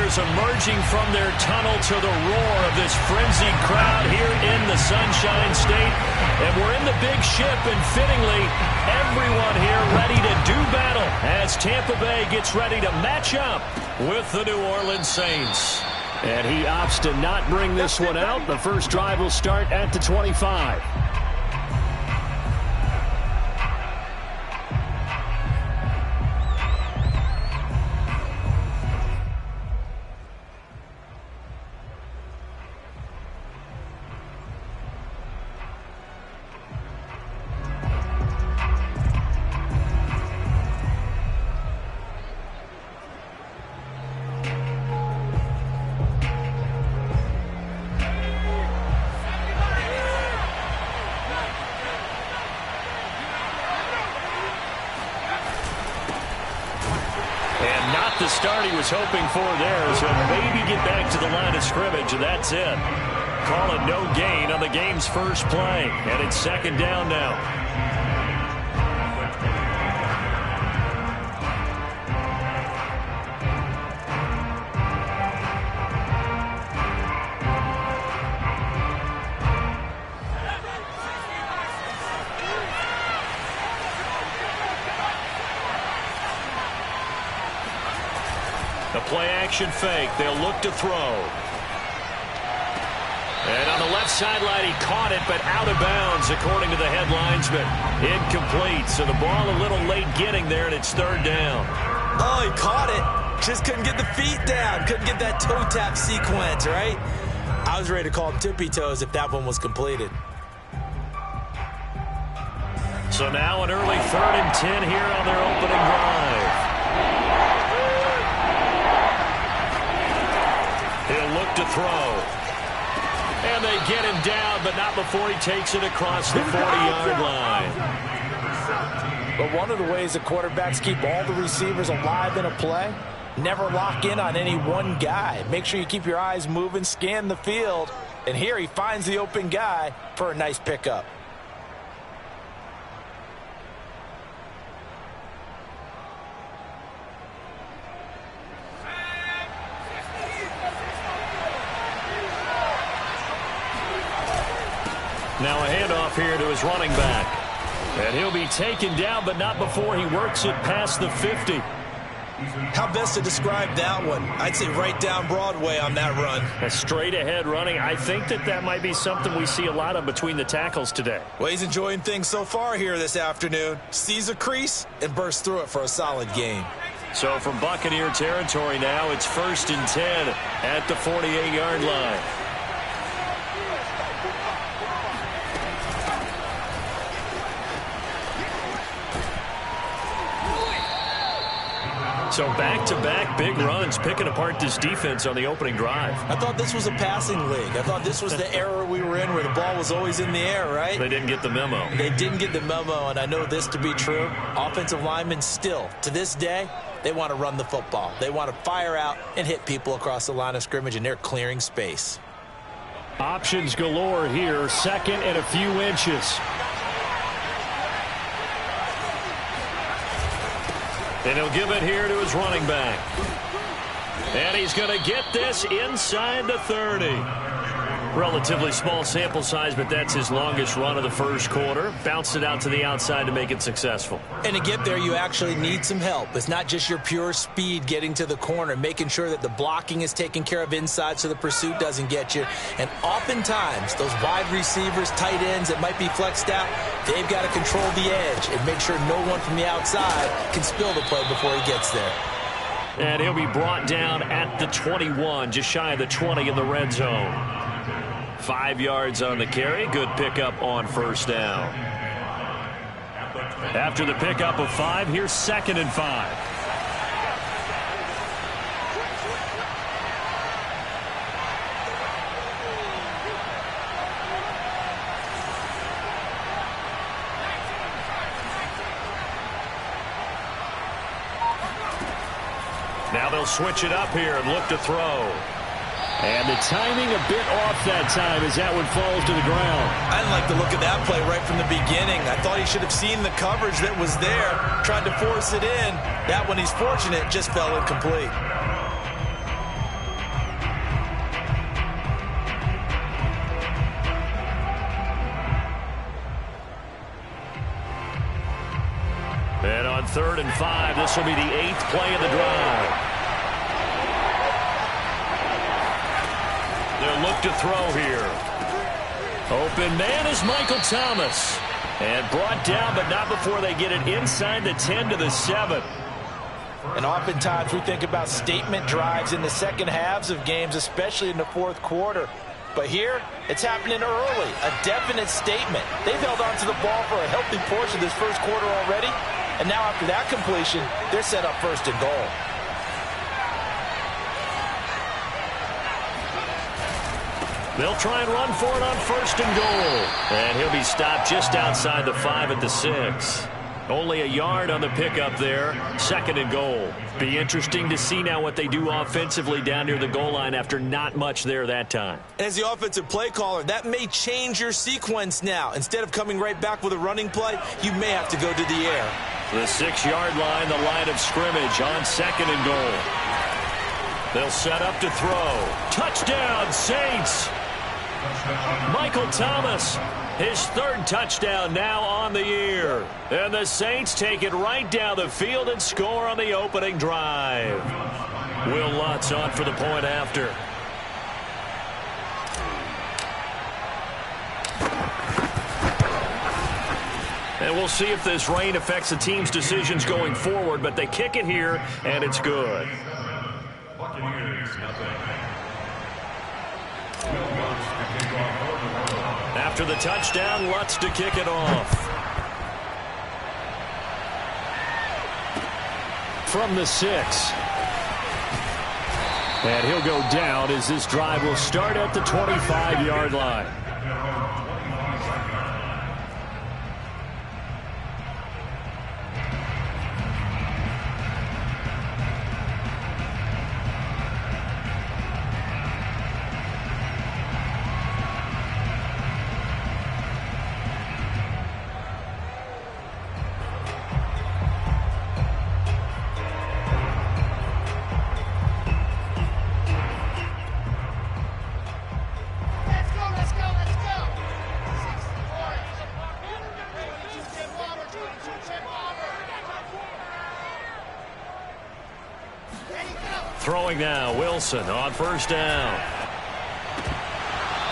cheerleaders emerging from their tunnel to the roar of this frenzied crowd here in the Sunshine State. And we're in the big ship, and fittingly, everyone here ready to do battle as Tampa Bay gets ready to match up with the New Orleans Saints. And he opts to not bring this one out. The first drive will start at the 25. The start he was hoping for there, so maybe get back to the line of scrimmage, and that's it. Call it no gain on the game's first play, and it's second down now. The play-action fake. They'll look to throw. And on the left sideline, he caught it, but out of bounds, according to the head linesman. Incomplete, so the ball a little late getting there, and it's third down. Oh, he caught it. Just couldn't get the feet down. Couldn't get that toe tap sequence, right? I was ready to call him tippy toes if that one was completed. So now an early 3rd and 10 here on their opening drive. He'll look to throw. And they get him down, but not before he takes it across the 40-yard line. But one of the ways that quarterbacks keep all the receivers alive in a play, never lock in on any one guy. Make sure you keep your eyes moving, scan the field. And here he finds the open guy for a nice pickup. Now a handoff here to his running back. And he'll be taken down, but not before he works it past the 50. How best to describe that one? I'd say right down Broadway on that run. A straight-ahead running. I think that might be something we see a lot of between the tackles today. Well, he's enjoying things so far here this afternoon. Sees a crease and bursts through it for a solid game. So from Buccaneer territory now, it's 1st and 10 at the 48-yard line. So back-to-back big runs, picking apart this defense on the opening drive. I thought this was a passing league. I thought this was the era we were in where the ball was always in the air, right? They didn't get the memo. They didn't get the memo, and I know this to be true. Offensive linemen still, to this day, they want to run the football. They want to fire out and hit people across the line of scrimmage, and they're clearing space. Options galore here, 2nd and a few inches. And he'll give it here to his running back. And he's going to get this inside the 30. Relatively small sample size, but that's his longest run of the first quarter. Bounced it out to the outside to make it successful. And to get there, you actually need some help. It's not just your pure speed getting to the corner, making sure that the blocking is taken care of inside so the pursuit doesn't get you. And oftentimes, those wide receivers, tight ends that might be flexed out, they've got to control the edge and make sure no one from the outside can spill the play before he gets there. And he'll be brought down at the 21, just shy of the 20 in the red zone. 5 yards on the carry. Good pickup on first down. After the pickup of 5, here's 2nd and 5. Now they'll switch it up here and look to throw. And the timing a bit off that time as that one falls to the ground. I didn't like the look of that play right from the beginning. I thought he should have seen the coverage that was there, tried to force it in. That one, he's fortunate, just fell incomplete. 3rd and 5. This will be the 8th play of the drive. They'll look to throw here. Open man is Michael Thomas. And brought down, but not before they get it inside the 10 to the 7. And oftentimes we think about statement drives in the second halves of games, especially in the fourth quarter. But here, it's happening early, a definite statement. They've held on to the ball for a healthy portion of this first quarter already. And now after that completion, they're set up 1st and goal. They'll try and run for it on 1st and goal. And he'll be stopped just outside the 5 at the 6. Only a yard on the pickup there. 2nd and goal. Be interesting to see now what they do offensively down near the goal line after not much there that time. As the offensive play caller, that may change your sequence now. Instead of coming right back with a running play, you may have to go to the air. The 6-yard line, the line of scrimmage on 2nd and goal. They'll set up to throw. Touchdown, Saints! Michael Thomas, his 3rd touchdown now on the year. And the Saints take it right down the field and score on the opening drive. Will Lutz on for the point after. And we'll see if this rain affects the team's decisions going forward, but they kick it here, and it's good. After the touchdown, Lutz to kick it off. From the 6. And he'll go down as this drive will start at the 25-yard line. Throwing now, Wilson on 1st down.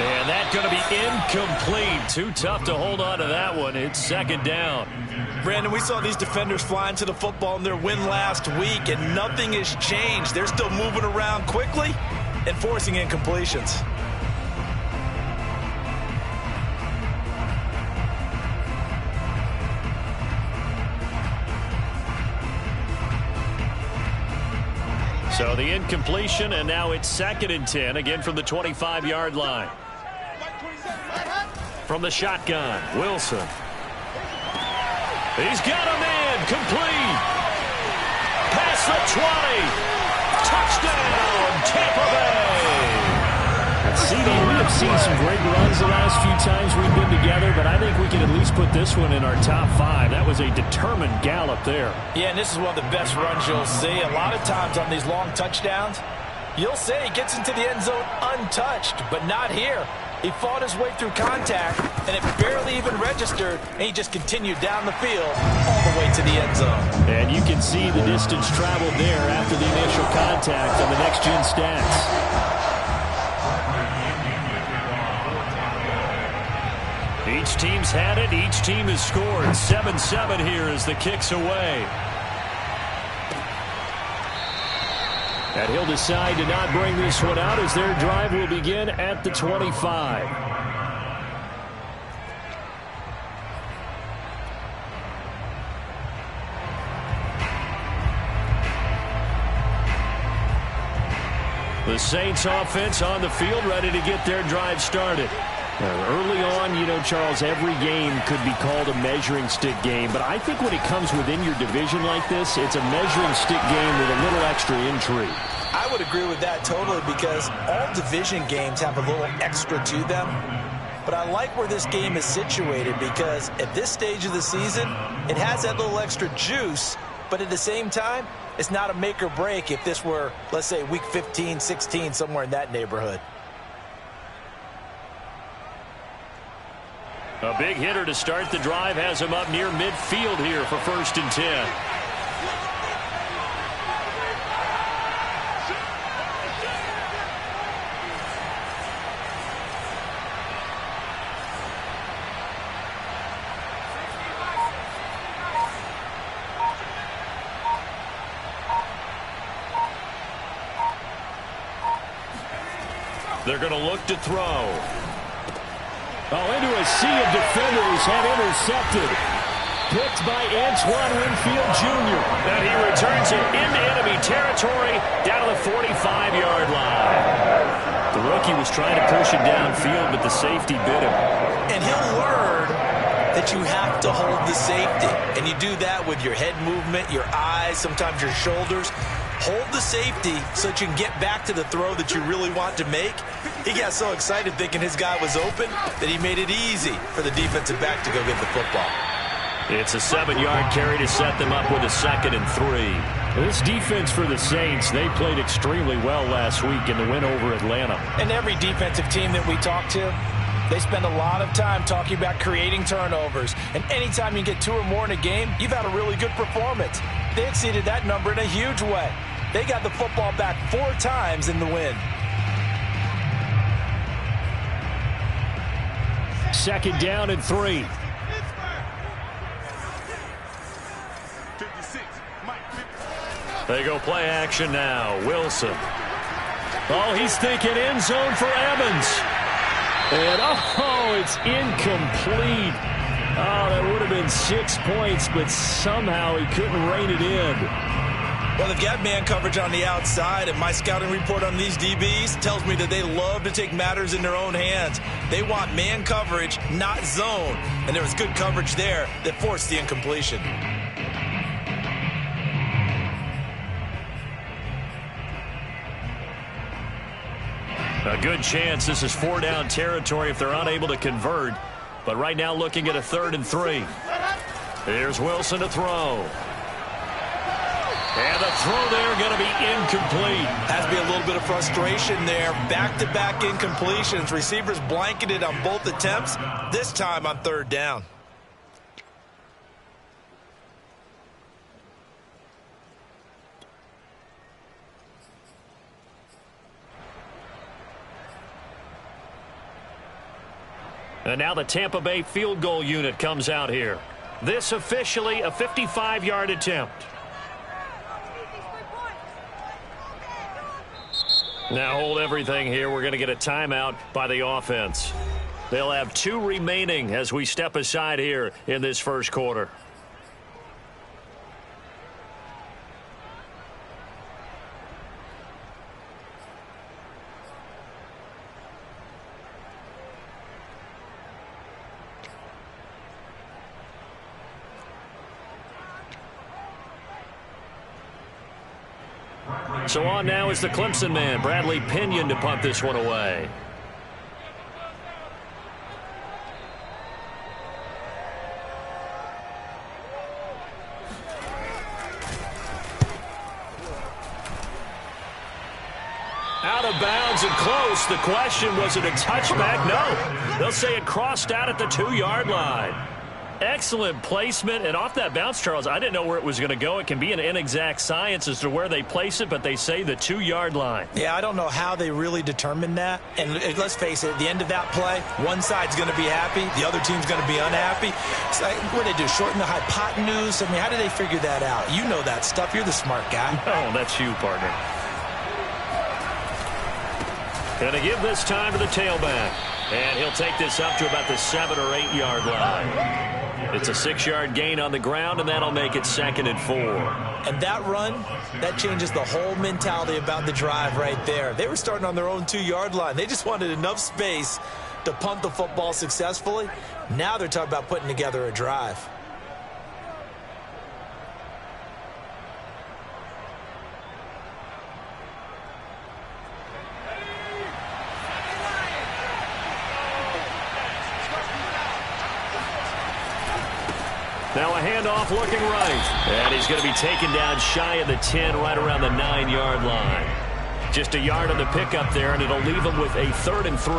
And that's going to be incomplete. Too tough to hold on to that one. It's 2nd down. Brandon, we saw these defenders flying to the football in their win last week, and nothing has changed. They're still moving around quickly and forcing incompletions. So the incompletion, and now it's 2nd and 10, again from the 25-yard line. From the shotgun, Wilson. He's got a man, complete. Past the 20. Touchdown, Tampa Bay. CD, we have seen some great runs the last few times we've been together, but I think we can at least put this one in our top 5. That was a determined gallop there. Yeah, and this is one of the best runs you'll see. A lot of times on these long touchdowns, you'll say he gets into the end zone untouched, but not here. He fought his way through contact, and it barely even registered, and he just continued down the field all the way to the end zone. And you can see the distance traveled there after the initial contact on the next-gen stats. Each team's had it. Each team has scored. 7-7 here as the kick's away. And he'll decide to not bring this one out as their drive will begin at the 25. The Saints offense on the field ready to get their drive started. Early on, you know, Charles, every game could be called a measuring stick game. But I think when it comes within your division like this, it's a measuring stick game with a little extra intrigue. I would agree with that totally because all division games have a little extra to them. But I like where this game is situated because at this stage of the season, it has that little extra juice. But at the same time, it's not a make or break if this were, let's say, week 15, 16, somewhere in that neighborhood. A big hitter to start the drive has him up near midfield here for 1st and 10. They're going to look to throw. Oh, into a sea of defenders and intercepted. Picked by Antoine Winfield Jr. And he returns it into enemy territory down to the 45-yard line. The rookie was trying to push it downfield, but the safety bit him. And he'll learn that you have to hold the safety. And you do that with your head movement, your eyes, sometimes your shoulders. Hold the safety so that you can get back to the throw that you really want to make. He got so excited thinking his guy was open that he made it easy for the defensive back to go get the football. It's a 7-yard carry to set them up with a 2nd and 3. This defense for the Saints, they played extremely well last week in the win over Atlanta. And every defensive team that we talk to, they spend a lot of time talking about creating turnovers. And anytime you get 2 or more in a game, you've had a really good performance. They exceeded that number in a huge way. They got the football back 4 times in the win. 2nd down and 3. They go play action now. Wilson. Oh, he's thinking end zone for Evans. And, oh, it's incomplete. Oh, that would have been 6 points, but somehow he couldn't rein it in. Well, they've got man coverage on the outside, and my scouting report on these DBs tells me that they love to take matters in their own hands. They want man coverage, not zone. And there was good coverage there that forced the incompletion. A good chance this is 4-down territory if they're unable to convert. But right now looking at a 3rd and 3. Here's Wilson to throw. And the throw there going to be incomplete. Has to be a little bit of frustration there. Back-to-back incompletions. Receivers blanketed on both attempts, this time on 3rd down. And now the Tampa Bay field goal unit comes out here. This officially a 55-yard attempt. Now hold everything here. We're going to get a timeout by the offense. They'll have 2 remaining as we step aside here in this first quarter. So on now is the Clemson man, Bradley Pinion, to punt this one away. Out of bounds and close. The question, was it a touchback? No. They'll say it crossed out at the 2-yard line. Excellent placement, and off that bounce, Charles, I didn't know where it was going to go. It can be an inexact science as to where they place it, but they say the 2-yard line. Yeah, I don't know how they really determined that. And let's face it, at the end of that play, one side's going to be happy, the other team's going to be unhappy. It's like, what do they do, shorten the hypotenuse? I mean, how do they figure that out? You know that stuff. You're the smart guy. Oh, that's you, partner. Going to give this time to the tailback. And he'll take this up to about the 7- or 8-yard line. It's a 6-yard gain on the ground, and that'll make it 2nd and 4. And that run, that changes the whole mentality about the drive right there. They were starting on their own 2-yard line. They just wanted enough space to punt the football successfully. Now they're talking about putting together a drive. Now a handoff looking right. And he's going to be taken down shy of the 10, right around the 9-yard line. Just a yard on the pickup there, and it'll leave him with a 3rd and 3.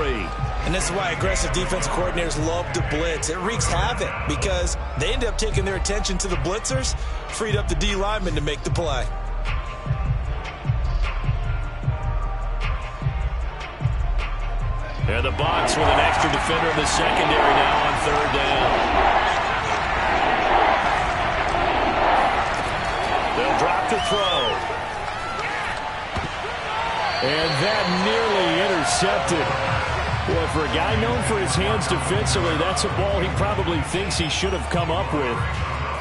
And this is why aggressive defensive coordinators love to blitz. It wreaks havoc because they end up taking their attention to the blitzers, freed up the D lineman to make the play. And the box with an extra defender in the secondary now on 3rd down. They'll drop to throw. And that nearly intercepted. Boy, for a guy known for his hands defensively, that's a ball he probably thinks he should have come up with.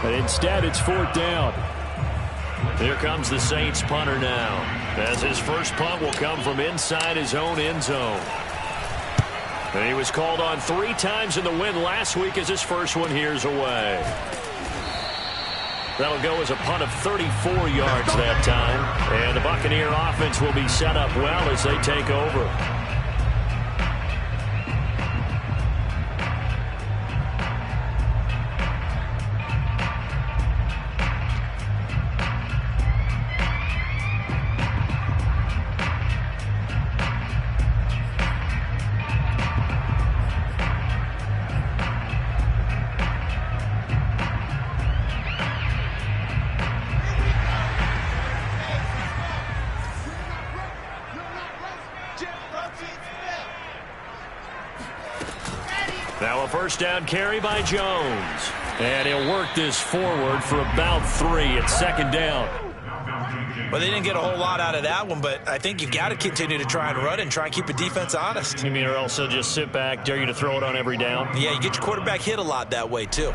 But instead, it's 4th down. Here comes the Saints punter now, as his first punt will come from inside his own end zone. And he was called on 3 times in the win last week as his first one here's away. That'll go as a punt of 34 yards that time. And the Buccaneer offense will be set up well as they take over. Now a first down carry by Jones. And he'll work this forward for about 3 at 2nd down. Well, they didn't get a whole lot out of that one, but I think you've got to continue to try and run and try and keep the defense honest. You mean or also just sit back, dare you to throw it on every down? Yeah, you get your quarterback hit a lot that way, too.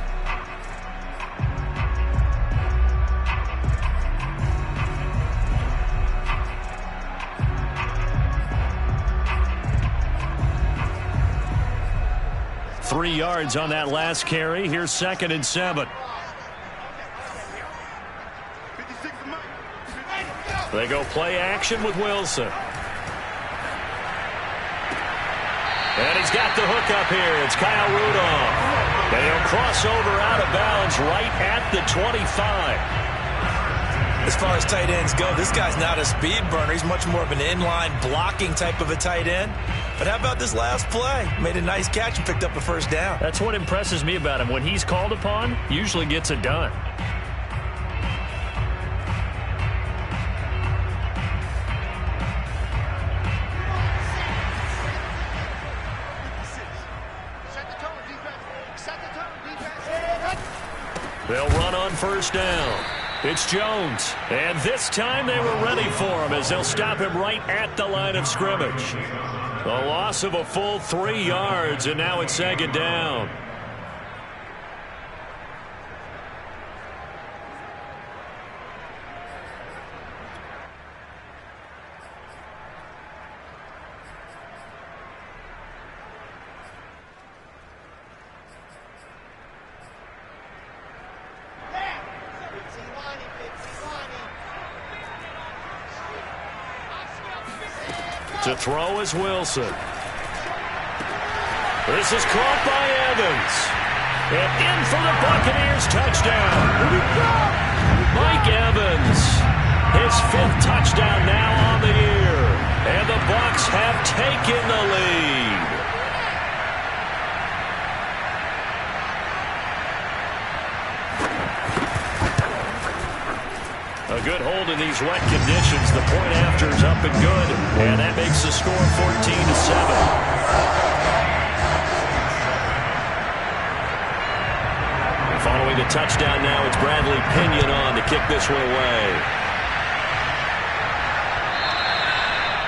Three yards on that last carry. Here's 2nd and 7. They go play action with Wilson. And he's got the hook up here. It's Kyle Rudolph. And he'll cross over out of bounds right at the 25. As far as tight ends go, this guy's not a speed burner. He's much more of an inline blocking type of a tight end. But how about this last play? Made a nice catch and picked up a first down. That's what impresses me about him. When he's called upon, usually gets it done. They'll run on first down. It's Jones. And this time they were ready for him as they'll stop him right at the line of scrimmage. A loss of a full 3 yards, and now it's 2nd down. To throw is Wilson. This is caught by Evans. And in for the Buccaneers touchdown. Mike Evans. His 5th touchdown now on the year. And the Bucs have taken the lead. A good hold in these wet conditions. The point after is up and good. And that makes the score 14-7. Following the touchdown now, it's Bradley Pinion on to kick this one away.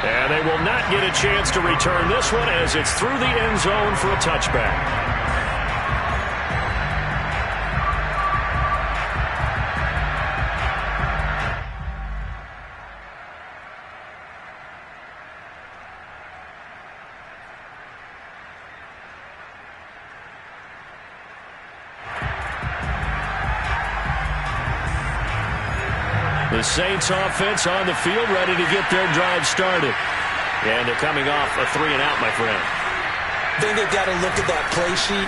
And they will not get a chance to return this one as it's through the end zone for a touchback. The Saints offense on the field ready to get their drive started. And they're coming off a 3-and-out, my friend. I think they've got to look at that play sheet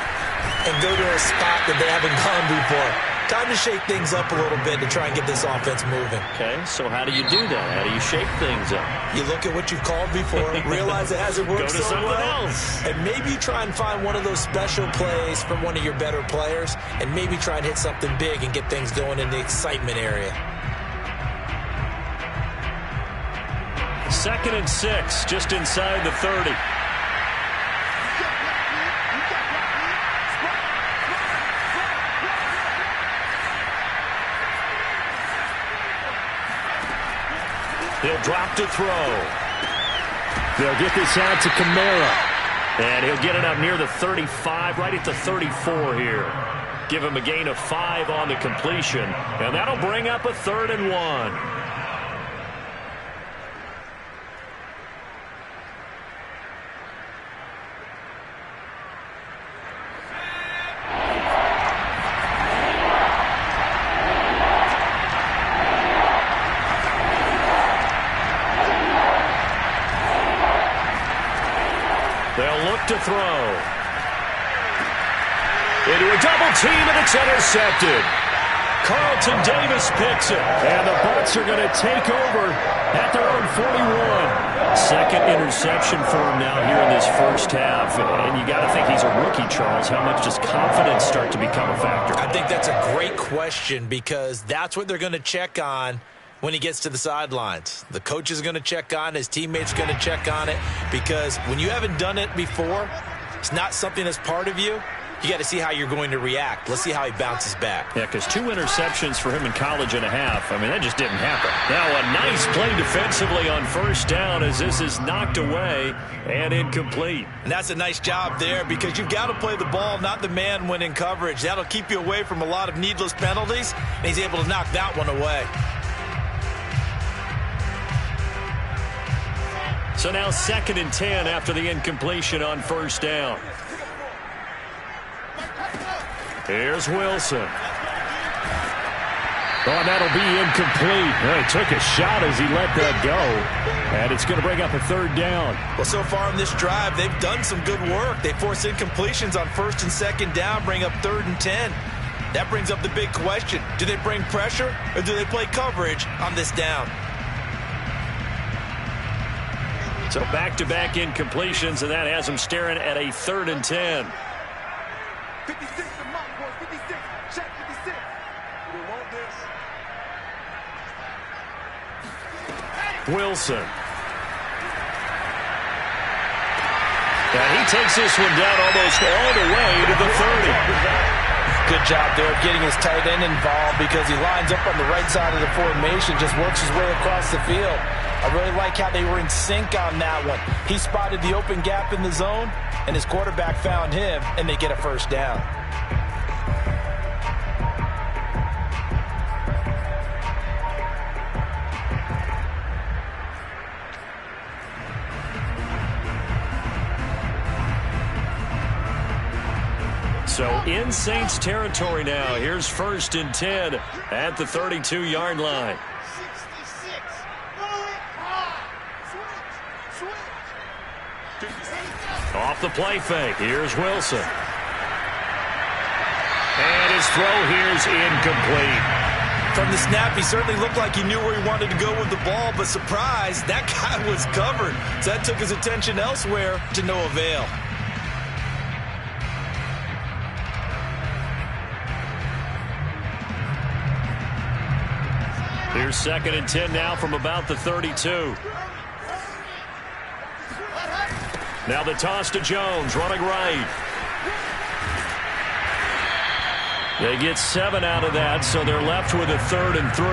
and go to a spot that they haven't gone before. Time to shake things up a little bit to try and get this offense moving. Okay, so how do you do that? How do you shake things up? You look at what you've called before, realize it hasn't worked so well, else. and maybe try and find one of those special plays from one of your better players, and maybe try and hit something big and get things going in the excitement area. 2nd and 6, just inside the 30. He'll drop to throw. They'll get this out to Kamara. And he'll get it up near the 35, right at the 34 here. Give him a gain of 5 on the completion. And that'll bring up a 3rd and 1. They'll look to throw. Into a double team, and it's intercepted. Carlton Davis picks it. And the Bucs are going to take over at their own 41. Second interception for him now here in this first half. And you got to think he's a rookie, Charles. How much does confidence start to become a factor? I think that's a great question because that's what they're going to check on when he gets to the sidelines. The coach is going to check on, his teammates are going to check on it, because when you haven't done it before, it's not something that's part of you. You got to see how you're going to react. Let's see how he bounces back. Yeah, because 2 interceptions for him in college and a half. I mean, that just didn't happen. Now a nice play defensively on first down as this is knocked away and incomplete. And that's a nice job there because you've got to play the ball, not the man when in coverage. That'll keep you away from a lot of needless penalties, and he's able to knock that one away. So now 2nd and 10 after the incompletion on first down. Here's Wilson. Oh, that'll be incomplete. Well, he took a shot as he let that go. And it's going to bring up a 3rd down. Well, so far in this drive, they've done some good work. They force incompletions on 1st and 2nd down, bring up 3rd and 10. That brings up the big question. Do they bring pressure or do they play coverage on this down? So back-to-back incompletions, and that has them staring at a 3rd and 10. 56, boys, 56. Check 56. We want this. Wilson. And he takes this one down almost all the way to the 30. Good job there of getting his tight end involved because he lines up on the right side of the formation, just works his way across the field. I really like how they were in sync on that one. He spotted the open gap in the zone, and his quarterback found him, and they get a 1st down. So in Saints territory now. Here's 1st and 10 at the 32-yard line. 66. Off the play fake. Here's Wilson. And his throw here's incomplete. From the snap, he certainly looked like he knew where he wanted to go with the ball, but surprise, that guy was covered. So that took his attention elsewhere to no avail. Here's 2nd and 10 now from about the 32. Now the toss to Jones, running right. They get 7 out of that, so they're left with a 3rd and 3.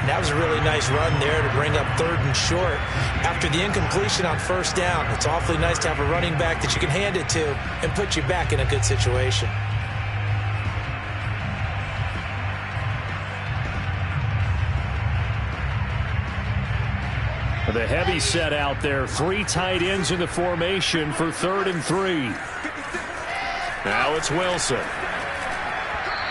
That was a really nice run there to bring up 3rd and short. After the incompletion on 1st down, it's awfully nice to have a running back that you can hand it to and put you back in a good situation. The heavy set out there. 3 tight ends in the formation for 3rd and 3. Now it's Wilson.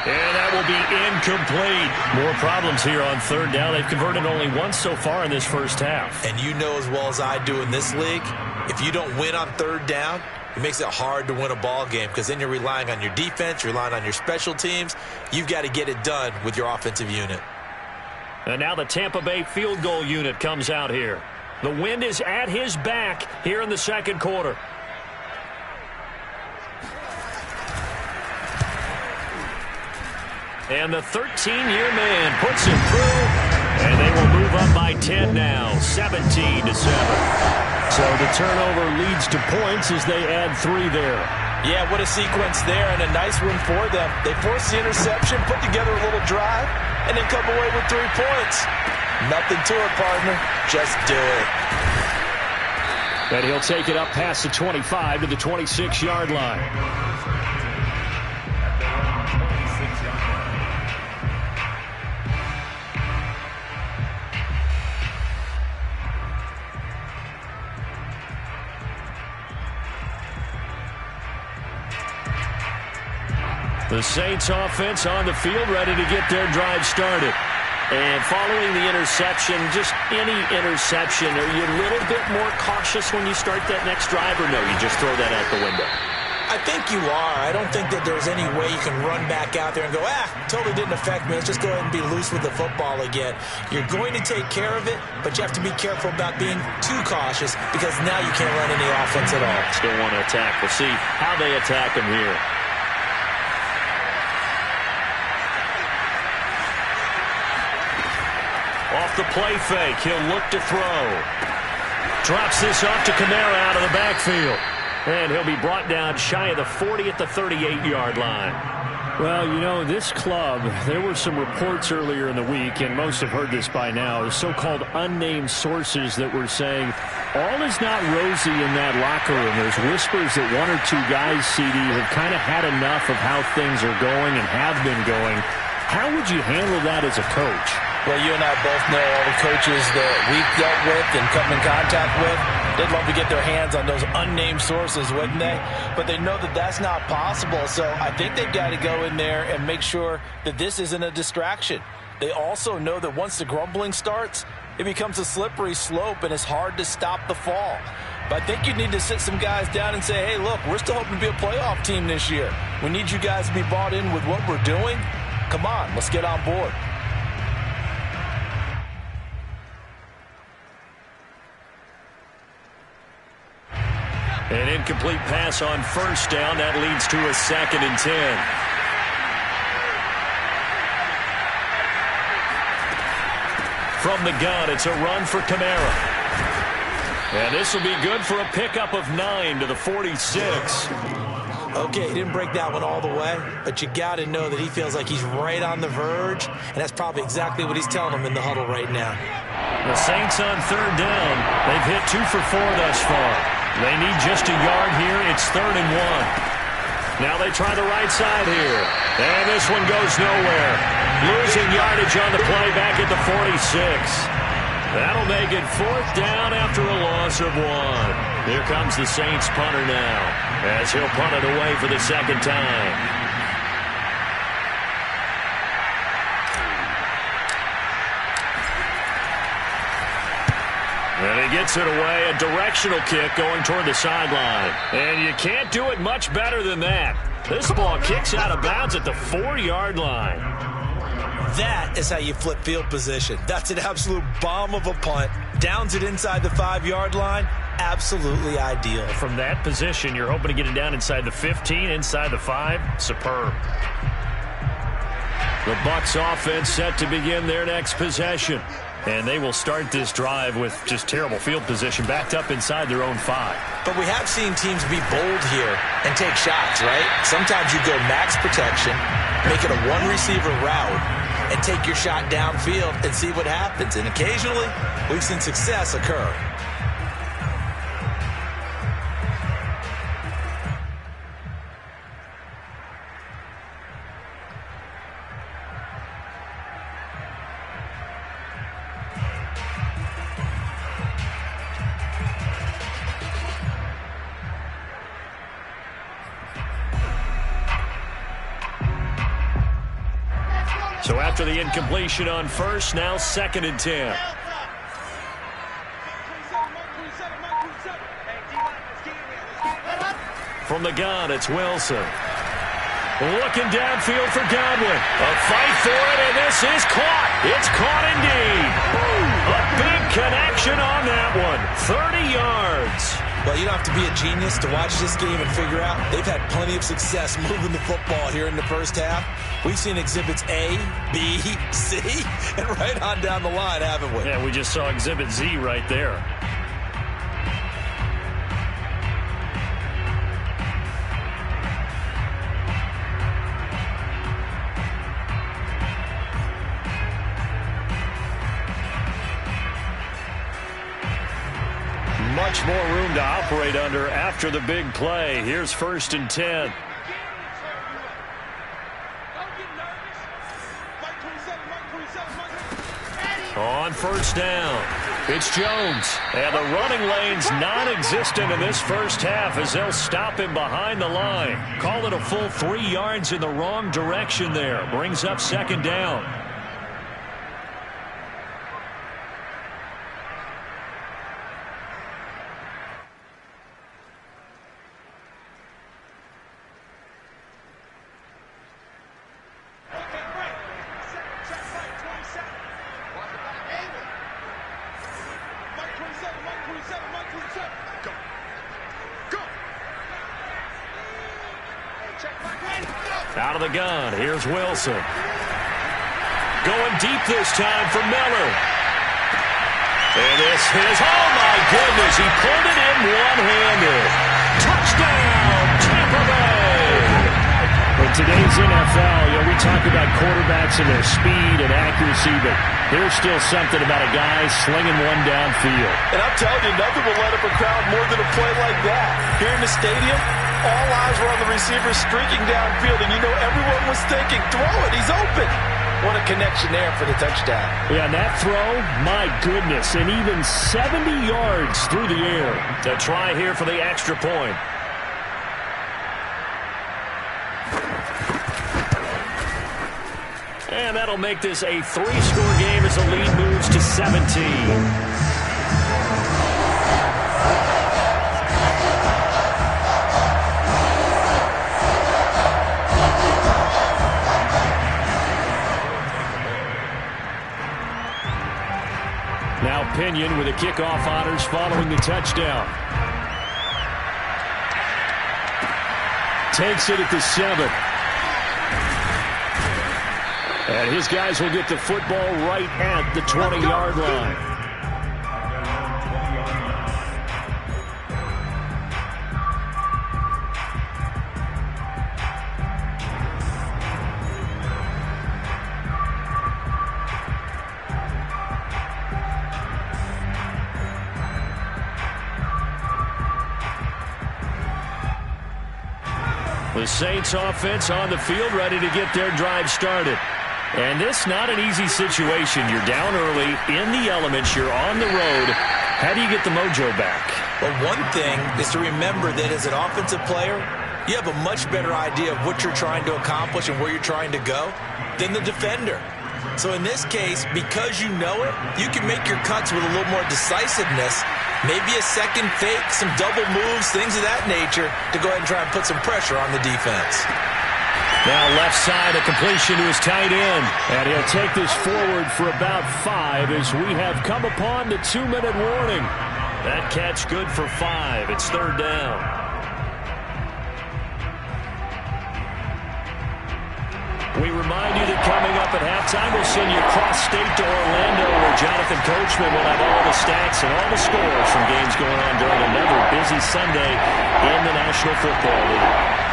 And that will be incomplete. More problems here on 3rd down. They've converted only once so far in this first half. And you know as well as I do in this league, if you don't win on 3rd down, it makes it hard to win a ball game because then you're relying on your defense, you're relying on your special teams. You've got to get it done with your offensive unit. And now the Tampa Bay field goal unit comes out here. The wind is at his back here in the 2nd quarter. And the 13-year man puts it through, and they will move up by 10 now, 17-7. So the turnover leads to points as they add 3 there. Yeah, what a sequence there, and a nice one for them. They force the interception, put together a little drive, and then come away with 3 points. Nothing to it, partner. Just do it. And he'll take it up past the 25 to the 26-yard line. The Saints offense on the field, ready to get their drive started. And following the interception, just any interception, are you a little bit more cautious when you start that next drive, or no, you just throw that out the window? I think you are. I don't think that there's any way you can run back out there and go, totally didn't affect me. Let's just go ahead and be loose with the football again. You're going to take care of it, but you have to be careful about being too cautious because now you can't run any offense at all. Still want to attack. We'll see how they attack him here. Off the play fake, he'll look to throw. Drops this off to Kamara out of the backfield. And he'll be brought down shy of the 40 at the 38-yard line. Well, you know, this club, there were some reports earlier in the week, and most have heard this by now, the so-called unnamed sources that were saying all is not rosy in that locker room. There's whispers that one or two guys, CD, have kind of had enough of how things are going and have been going. How would you handle that as a coach? Well, you and I both know all the coaches that we've dealt with and come in contact with. They'd love to get their hands on those unnamed sources, wouldn't they? But they know that that's not possible. So I think they've got to go in there and make sure that this isn't a distraction. They also know that once the grumbling starts, it becomes a slippery slope and it's hard to stop the fall. But I think you need to sit some guys down and say, hey, look, we're still hoping to be a playoff team this year. We need you guys to be bought in with what we're doing. Come on, let's get on board. An incomplete pass on first down. That leads to a 2nd and 10. From the gun, it's a run for Kamara. And this will be good for a pickup of 9 to the 46. Okay, he didn't break that one all the way, but you got to know that he feels like he's right on the verge, and that's probably exactly what he's telling them in the huddle right now. The Saints on 3rd down. They've hit 2 for 4 thus far. They need just a yard here. It's 3rd and 1. Now they try the right side here. And this one goes nowhere. Losing yardage on the play back at the 46. That'll make it 4th down after a loss of 1. Here comes the Saints punter now, as he'll punt it away for the 2nd time. And he gets it away, a directional kick going toward the sideline. And you can't do it much better than that. This ball kicks out of bounds at the 4-yard line. That is how you flip field position. That's an absolute bomb of a punt. Downs it inside the 5-yard line. Absolutely ideal. From that position, you're hoping to get it down inside the 15, inside the 5. Superb. The Bucs offense set to begin their next possession. And they will start this drive with just terrible field position, backed up inside their own 5. But we have seen teams be bold here and take shots, right? Sometimes you go max protection, make it a one-receiver route, and take your shot downfield and see what happens. And occasionally, we've seen success occur. So after the incompletion on first, now 2nd and 10. From the gun, it's Wilson. Looking downfield for Godwin. A fight for it, and this is caught. It's caught indeed. A big connection on that one. 30 yards. Well, you don't have to be a genius to watch this game and figure out they've had plenty of success moving the football here in the first half. We've seen exhibits A, B, C, and right on down the line, haven't we? Yeah, we just saw exhibit Z right there. Much more room to operate under after the big play. Here's 1st and 10. On 1st down, it's Jones. And the running lane's non-existent in this first half as they'll stop him behind the line. Call it a full 3 yards in the wrong direction there. Brings up 2nd down. Out of the gun, here's Wilson. Going deep this time for Miller. And this is, oh my goodness, he pulled it in one-handed. Touchdown, Tampa Bay! In today's NFL, we talk about quarterbacks and their speed and accuracy, but there's still something about a guy slinging one downfield. And I'm telling you, nothing will light up a crowd more than a play like that. Here in the stadium, all eyes were on the receiver streaking downfield, and you know everyone was thinking, throw it, he's open. What a connection there for the touchdown. Yeah, and that throw, my goodness, and even 70 yards through the air. To try here for the extra point. And that'll make this a 3-score game as the lead moves to 17. Now Pinion with the kickoff honors following the touchdown. Takes it at the 7. And his guys will get the football right at the 20-yard line. The Saints offense on the field, ready to get their drive started. And this not an easy situation. You're down early, in the elements, you're on the road. How do you get the mojo back? Well, one thing is to remember that as an offensive player, you have a much better idea of what you're trying to accomplish and where you're trying to go than the defender. So in this case, because you know it, you can make your cuts with a little more decisiveness, maybe a second fake, some double moves, things of that nature, to go ahead and try and put some pressure on the defense. Now left side, a completion to his tight end. And he'll take this forward for about 5 as we have come upon the 2-minute warning. That catch good for 5. It's 3rd down. We remind you that coming up at halftime, we'll send you cross-state to Orlando, where Jonathan Coachman will have all the stats and all the scores from games going on during another busy Sunday in the National Football League.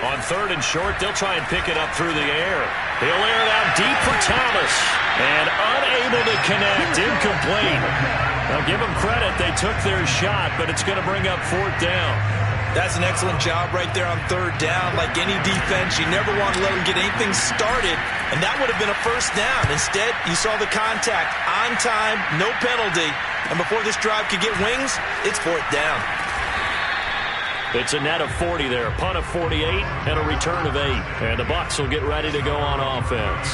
On 3rd and short, they'll try and pick it up through the air. He'll air it out deep for Thomas. And unable to connect, incomplete. Now give them credit, they took their shot, but it's going to bring up 4th down. That's an excellent job right there on 3rd down. Like any defense, you never want to let them get anything started, and that would have been a 1st down. Instead, you saw the contact on time, no penalty, and before this drive could get wings, it's 4th down. It's a net of 40 there, punt of 48, and a return of 8. And the Bucs will get ready to go on offense.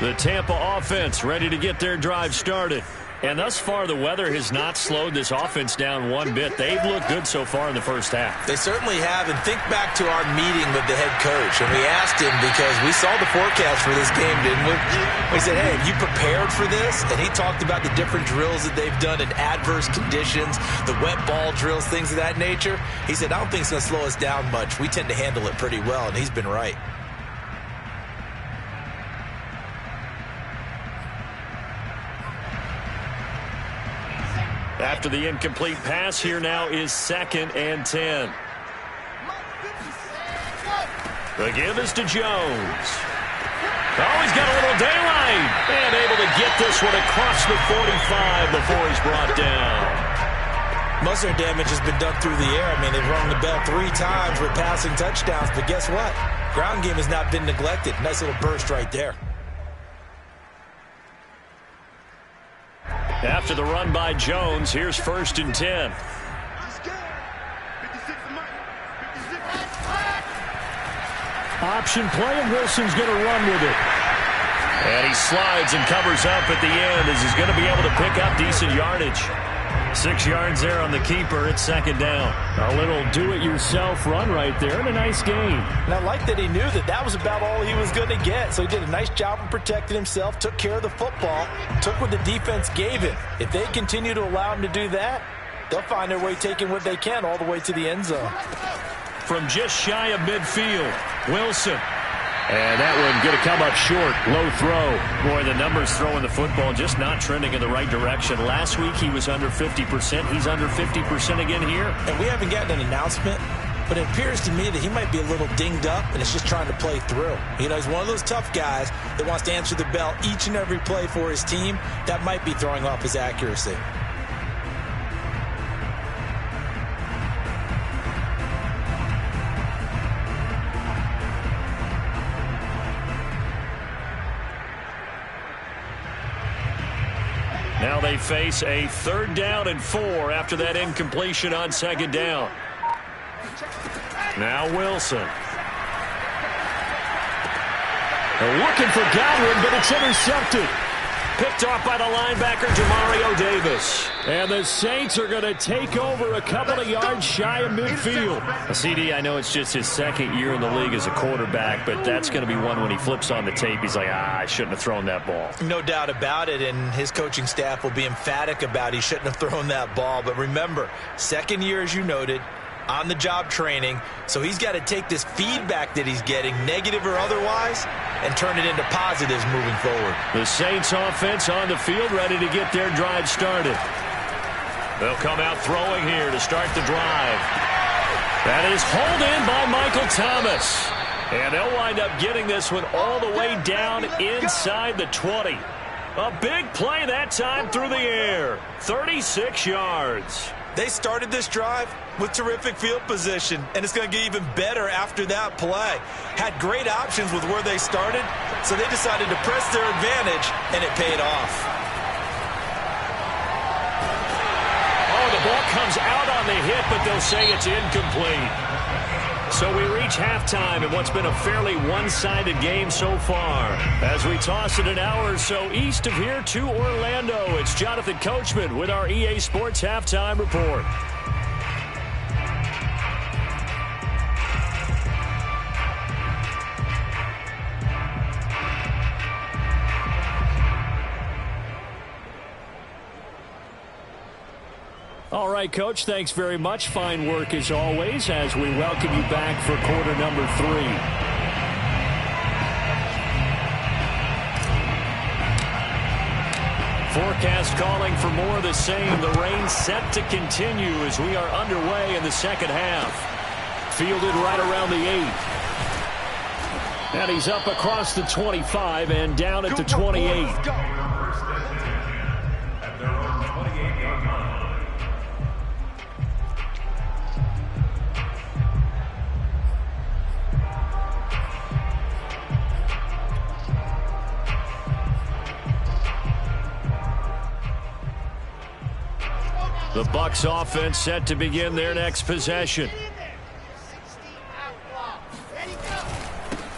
The Tampa offense ready to get their drive started. And thus far, the weather has not slowed this offense down one bit. They've looked good so far in the first half. They certainly have. And think back to our meeting with the head coach. And we asked him, because we saw the forecast for this game, didn't we? We said, hey, have you prepared for this? And he talked about the different drills that they've done in adverse conditions, the wet ball drills, things of that nature. He said, I don't think it's going to slow us down much. We tend to handle it pretty well, and he's been right. After the incomplete pass, here now is 2nd and 10. The give is to Jones. Oh, he's got a little daylight. And able to get this one across the 45 before he's brought down. Most of their damage has been done through the air. I mean, they've rung the bell 3 times with passing touchdowns. But guess what? Ground game has not been neglected. Nice little burst right there. After the run by Jones, here's 1st and 10. Option play, and Wilson's going to run with it. And he slides and covers up at the end as he's going to be able to pick up decent yardage. 6 yards there on the keeper. It's 2nd down. A little do-it-yourself run right there, and a nice gain. And I like that he knew that that was about all he was going to get. So he did a nice job of protecting himself, took care of the football, took what the defense gave him. If they continue to allow him to do that, they'll find their way taking what they can all the way to the end zone. From just shy of midfield, Wilson. And that one going to come up short. Low throw. Boy, the numbers throwing the football just not trending in the right direction. Last week he was under 50%. He's under 50% again here. And we haven't gotten an announcement, but it appears to me that he might be a little dinged up and is just trying to play through. You know, he's one of those tough guys that wants to answer the bell each and every play for his team. That might be throwing off his accuracy. Now they face a 3rd down and 4 after that incompletion on 2nd down. Now Wilson. They're looking for Godwin, but it's intercepted. Picked off by the linebacker, Demario Davis. And the Saints are going to take over a couple of yards shy of midfield. CD, I know it's just his 2nd year in the league as a quarterback, but that's going to be one when he flips on the tape. He's like, I shouldn't have thrown that ball. No doubt about it, and his coaching staff will be emphatic about he shouldn't have thrown that ball. But remember, 2nd year, as you noted, on-the-job training, so he's got to take this feedback that he's getting, negative or otherwise, and turn it into positives moving forward. The Saints offense on the field, ready to get their drive started. They'll come out throwing here to start the drive. That is hauled in by Michael Thomas. And they'll wind up getting this one all the way down inside the 20. A big play that time through the air. 36 yards. They started this drive with terrific field position, and it's going to get even better after that play. Had great options with where they started, so they decided to press their advantage, and it paid off. Oh, the ball comes out on the hit, but they'll say it's incomplete. So we reach halftime in what's been a fairly one-sided game so far. As we toss it an hour or so east of here to Orlando, it's Jonathan Coachman with our EA Sports Halftime Report. All right, Coach, thanks very much. Fine work as always as we welcome you back for quarter number 3. Forecast calling for more of the same. The rain set to continue as we are underway in the 2nd half. Fielded right around the 8. And he's up across the 25 and down at the 28. The Bucs offense set to begin their next possession.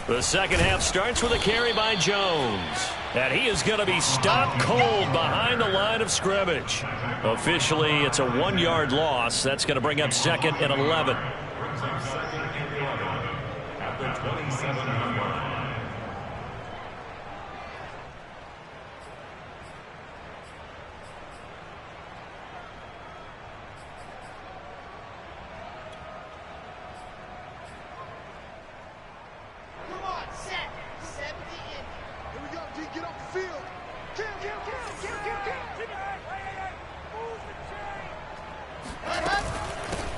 The 2nd half starts with a carry by Jones. And he is going to be stopped cold behind the line of scrimmage. Officially, it's a 1-yard loss. That's going to bring up second and 11. At the 27-yard line.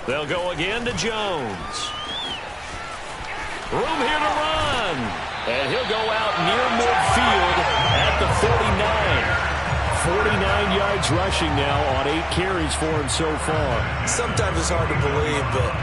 They'll go again to Jones. Room here to run. And he'll go out near midfield at the 49. 49 yards rushing now on 8 carries for him so far. Sometimes it's hard to believe, but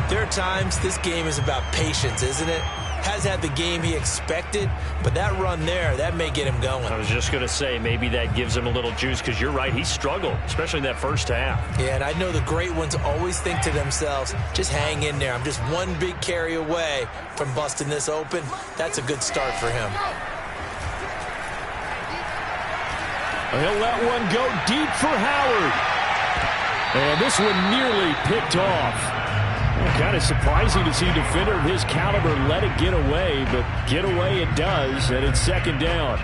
there are times this game is about patience, isn't it? Has had the game he expected, but that run there, that may get him going. I was just going to say, maybe that gives him a little juice, because you're right, he struggled, especially in that first half. Yeah, and I know the great ones always think to themselves, just hang in there. I'm just one big carry away from busting this open. That's a good start for him. He'll let one go deep for Howard. And this one nearly picked off. Kind of surprising to see a defender of his caliber let it get away, but get away it does, and it's second down.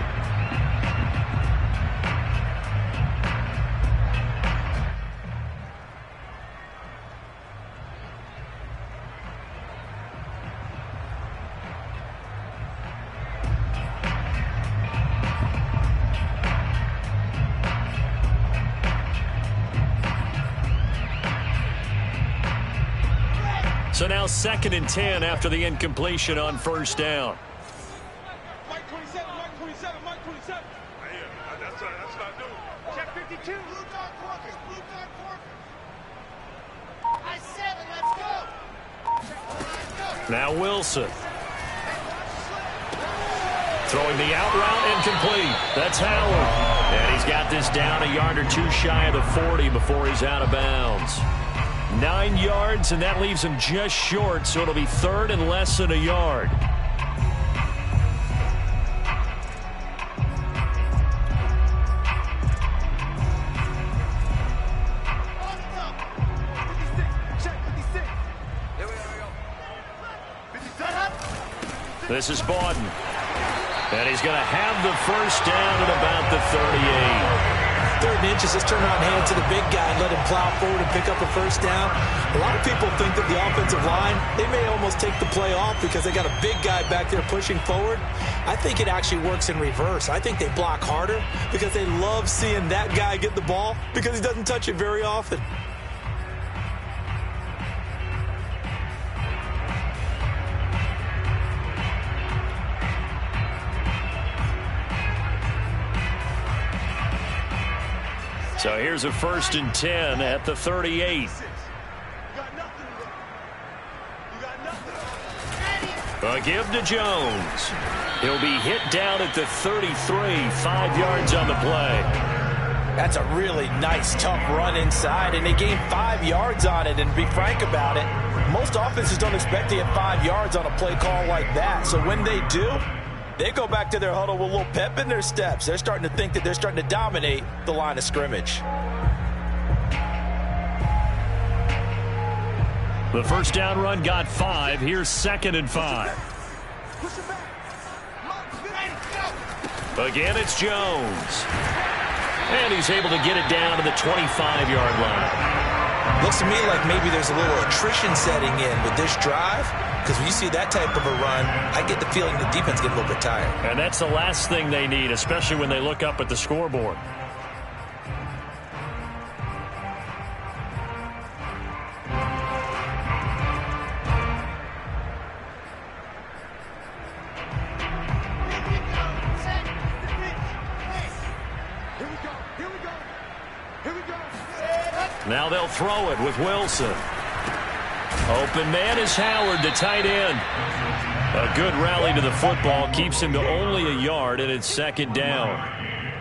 So now second and 10 after the incompletion on first down. Mike 27, Mike 27, Mike 27. That's not new. Check 52. Blue dot Corkers, blue dot Corkers. I 7, let's go. Now Wilson. Throwing the out route incomplete. That's Howard. And he's got this down a yard or two shy of the 40 before he's out of bounds. 9 yards, and that leaves him just short, so it'll be third and less than a yard. This is Bawden. And he's going to have the first down at about the 38. Third and inches, just turn around and hand it to the big guy and let him plow forward and pick up a first down. A lot of people think that the offensive line, they may almost take the play off because they got a big guy back there pushing forward. I think it actually works in reverse. I think they block harder because they love seeing that guy get the ball because he doesn't touch it very often. So here's a first and 10 at the 38. A give to Jones. He'll be hit down at the 33, 5 yards on the play. That's a really nice, tough run inside, and they gained 5 yards on it. And to be frank about it, most offenses don't expect to get 5 yards on a play call like that. So when they do, they go back to their huddle with a little pep in their steps. They're starting to think that they're starting to dominate the line of scrimmage. The first down run got 5. Here's second and 5. Again, it's Jones. And he's able to get it down to the 25-yard line. Looks to me like maybe there's a little attrition setting in with this drive. Because when you see that type of a run, I get the feeling the defense gets a little bit tired. And that's the last thing they need, especially when they look up at the scoreboard. Now they'll throw it with Wilson. Open man is Howard, the tight end. A good rally to the football keeps him to only a yard, and it's second down.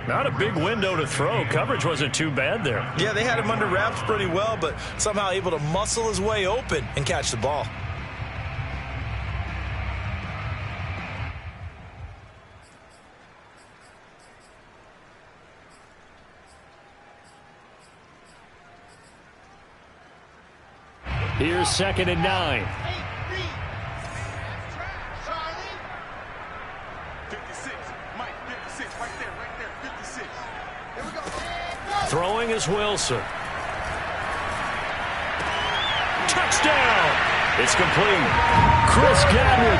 Not a big window to throw. Coverage wasn't too bad there. Yeah, they had him under wraps pretty well, but somehow able to muscle his way open and catch the ball. Here's 2nd and 9. 56. Mike, 56. Right there, 56. Here we go. Throwing is Wilson. Touchdown! It's complete. Chris Godwin,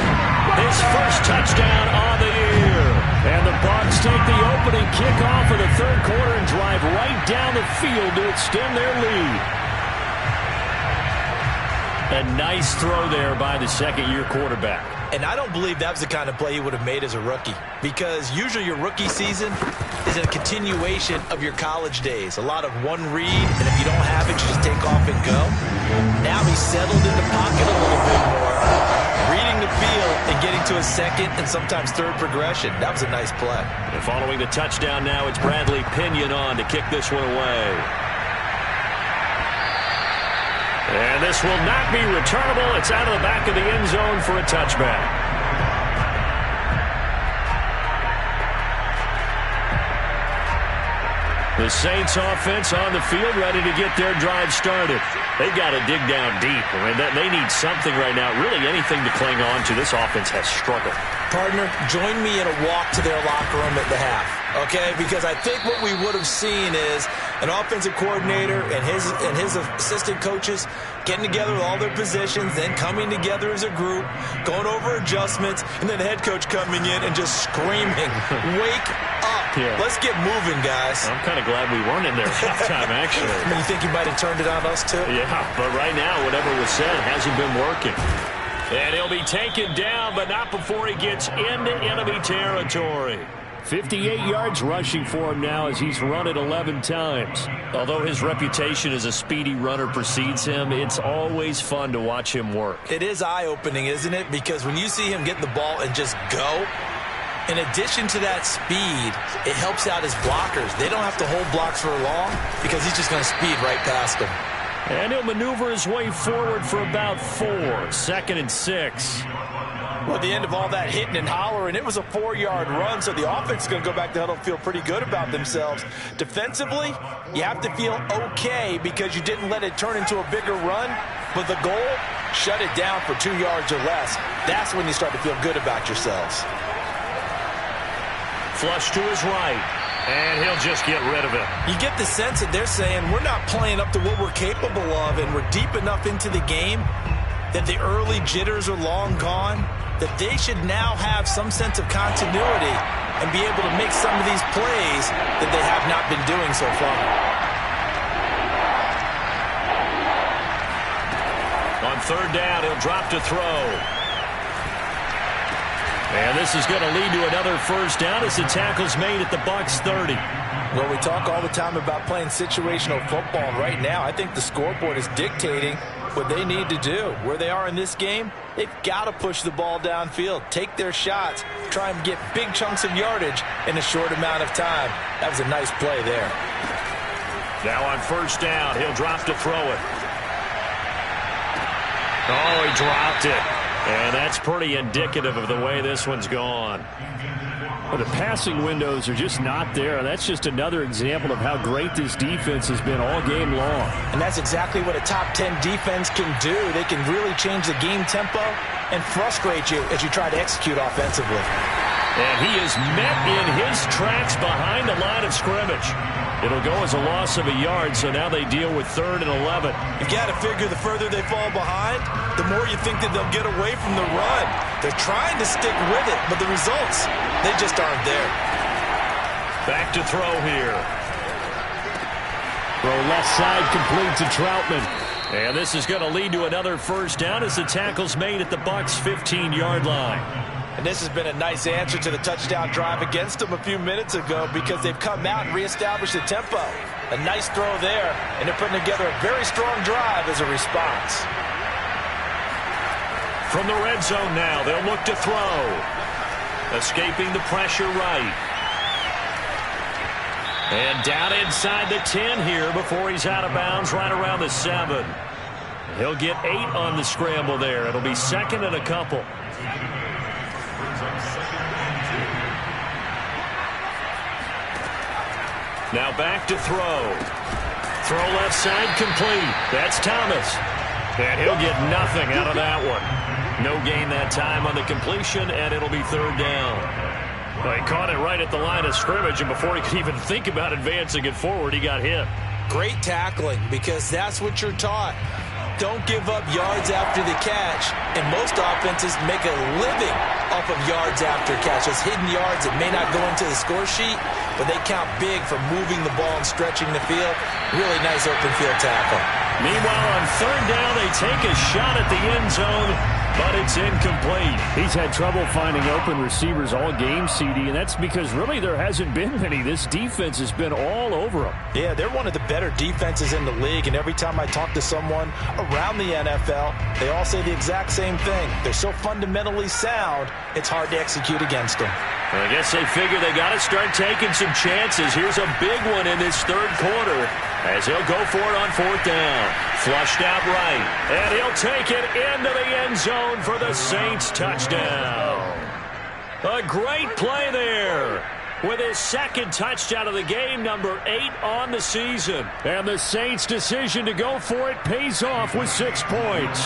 his first touchdown on the year. And the Bucs take the opening kickoff of the third quarter and drive right down the field to extend their lead. A nice throw there by the second-year quarterback. And I don't believe that was the kind of play he would have made as a rookie, because usually your rookie season is a continuation of your college days. A lot of one read, and if you don't have it, you just take off and go. Now he's settled in the pocket a little bit more, reading the field and getting to a second and sometimes third progression. That was a nice play. And following the touchdown now, it's Bradley Pinion on to kick this one away. And this will not be returnable. It's out of the back of the end zone for a touchback. The Saints offense on the field, ready to get their drive started. They've got to dig down deep. I mean, they need something right now, really anything to cling on to. This offense has struggled. Partner, join me in a walk to their locker room at the half, okay? Because I think what we would have seen is an offensive coordinator and his assistant coaches getting together with all their positions, then coming together as a group, going over adjustments, and then the head coach coming in and just screaming, wake up. Yeah. Let's get moving, guys. I'm kind of glad we weren't in there at halftime, actually. I mean, you think you might have turned it on us, too? Yeah, but right now, whatever was said hasn't been working. And he'll be taken down, but not before he gets into enemy territory. 58 yards rushing for him now as he's run it 11 times. Although his reputation as a speedy runner precedes him, it's always fun to watch him work. It is eye-opening, isn't it? Because when you see him get the ball and just go, in addition to that speed, it helps out his blockers. They don't have to hold blocks for long because he's just going to speed right past them. And he'll maneuver his way forward for about 4. 2nd and 6. Well, at the end of all that hitting and hollering, it was a 4-yard run, so the offense is going to go back to huddle and feel pretty good about themselves. Defensively, you have to feel okay because you didn't let it turn into a bigger run, but the goal, shut it down for 2 yards or less. That's when you start to feel good about yourselves. Flush to his right. And he'll just get rid of it. You get the sense that they're saying we're not playing up to what we're capable of, and we're deep enough into the game that the early jitters are long gone, that they should now have some sense of continuity and be able to make some of these plays that they have not been doing so far. On 3rd down, he'll drop to throw. And this is going to lead to another first down as the tackle's made at the Bucs 30. Well, we talk all the time about playing situational football, and right now I think the scoreboard is dictating what they need to do. Where they are in this game, they've got to push the ball downfield, take their shots, try and get big chunks of yardage in a short amount of time. That was a nice play there. Now on 1st down, he'll drop to throw it. Oh, he dropped it. And that's pretty indicative of the way this one's gone. Well, the passing windows are just not there. That's just another example of how great this defense has been all game long. And that's exactly what a top 10 defense can do. They can really change the game tempo and frustrate you as you try to execute offensively. And he is met in his tracks behind the line of scrimmage. It'll go as a loss of a yard, so now they deal with 3rd and 11. You've got to figure the further they fall behind, the more you think that they'll get away from the run. They're trying to stick with it, but the results, they just aren't there. Back to throw here. Throw left side complete to Troutman. And this is going to lead to another first down as the tackle's made at the Bucs 15-yard line. And this has been a nice answer to the touchdown drive against them a few minutes ago because they've come out and reestablished the tempo. A nice throw there, and they're putting together a very strong drive as a response. From the red zone now, they'll look to throw. Escaping the pressure right. And down inside the 10 here before he's out of bounds right around the 7. He'll get 8 on the scramble there. It'll be 2nd and a couple. Now back to throw. Throw left side complete. That's Thomas. And he'll get nothing out of that one. No gain that time on the completion, and it'll be third down. Well, he caught it right at the line of scrimmage, and before he could even think about advancing it forward, he got hit. Great tackling, because that's what you're taught. Don't give up yards after the catch. And most offenses make a living off of yards after catch. Those hidden yards that may not go into the score sheet, but they count big for moving the ball and stretching the field. Really nice open field tackle. Meanwhile, on third down, they take a shot at the end zone, but it's incomplete. He's had trouble finding open receivers all game, CD, and that's because really there hasn't been many. This defense has been all over them. Yeah, they're one of the better defenses in the league, and every time I talk to someone around the NFL, they all say the exact same thing. They're so fundamentally sound, it's hard to execute against them. Well, I guess they figure they got to start taking some chances. Here's a big one in this third quarter as he'll go for it on fourth down. Flushed out right, and he'll take it into the end zone for the Saints touchdown. A great play there with his second touchdown of the game, number 8 on the season. And the Saints' decision to go for it pays off with 6 points.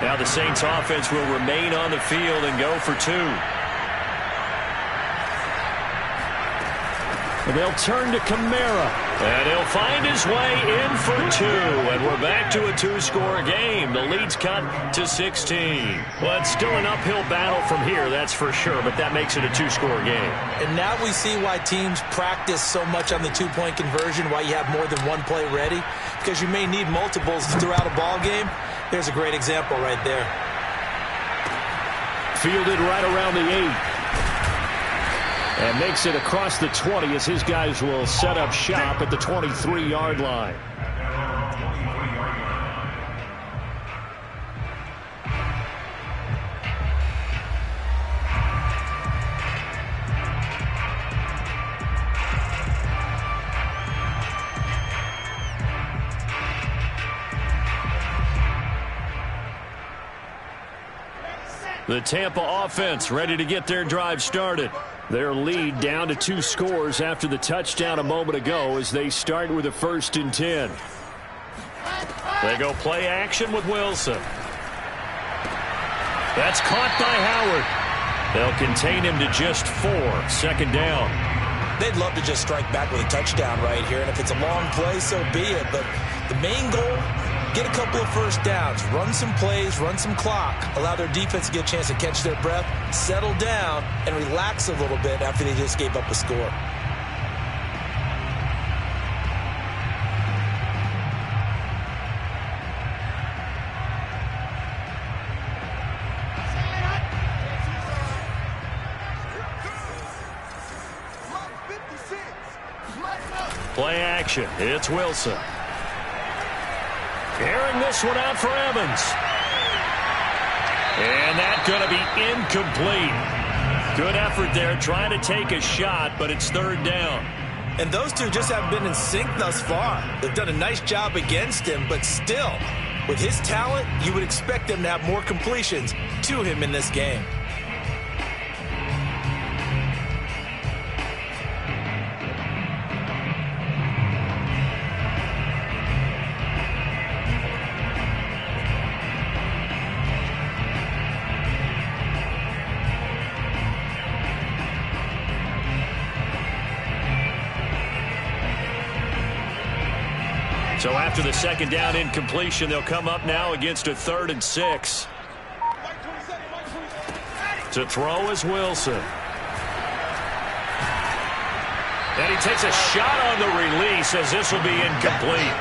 Now the Saints offense will remain on the field and go for 2. And they'll turn to Kamara. And he'll find his way in for 2. And we're back to a 2-score game. The lead's cut to 16. Well, it's still an uphill battle from here, that's for sure. But that makes it a 2-score game. And now we see why teams practice so much on the 2-point conversion, why you have more than one play ready. Because you may need multiples throughout a ball game. There's a great example right there. Fielded right around the 8. And makes it across the 20 as his guys will set up shop at the 23-yard line. The Tampa offense ready to get their drive started. Their lead down to 2 scores after the touchdown a moment ago as they start with a 1st and 10. They go play action with Wilson. That's caught by Howard. They'll contain him to just 4. 2nd down. They'd love to just strike back with a touchdown right here, and if it's a long play, so be it. But the main goal, get a couple of first downs, run some plays, run some clock, allow their defense to get a chance to catch their breath, settle down, and relax a little bit after they just gave up a score. Play action. It's Wilson. Airing this one out for Evans. And that's going to be incomplete. Good effort there trying to take a shot, but it's 3rd down. And those two just haven't been in sync thus far. They've done a nice job against him, but still, with his talent, you would expect them to have more completions to him in this game. So after the 2nd down incompletion, they'll come up now against a 3rd and 6. To throw is Wilson. And he takes a shot on the release as this will be incomplete.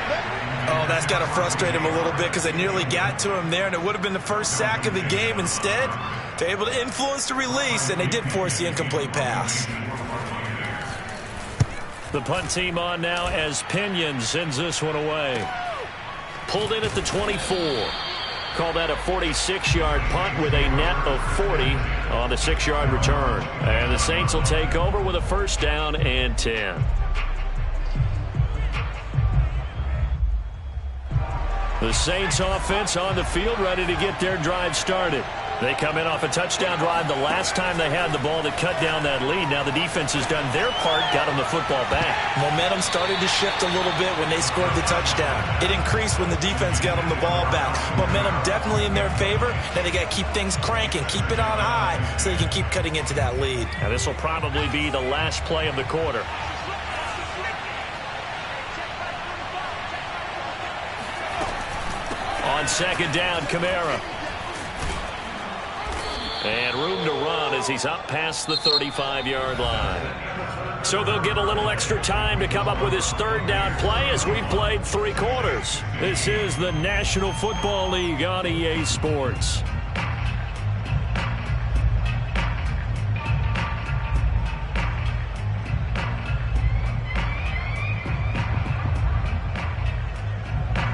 Oh, that's got to frustrate him a little bit because they nearly got to him there, and it would have been the first sack of the game. Instead, they're able to influence the release, and they did force the incomplete pass. The punt team on now as Pinion sends this one away. Pulled in at the 24. Call that a 46-yard punt with a net of 40 on the 6-yard return. And the Saints will take over with a 1st down and 10. The Saints offense on the field ready to get their drive started. They come in off a touchdown drive the last time they had the ball that cut down that lead. Now the defense has done their part, got them the football back. Momentum started to shift a little bit when they scored the touchdown. It increased when the defense got them the ball back. Momentum definitely in their favor. Now they got to keep things cranking, keep it on high so they can keep cutting into that lead. Now this will probably be the last play of the quarter. On second down, Kamara. And room to run as he's up past the 35-yard line. So they'll get a little extra time to come up with his third down play as we've played 3 quarters. This is the National Football League on EA Sports.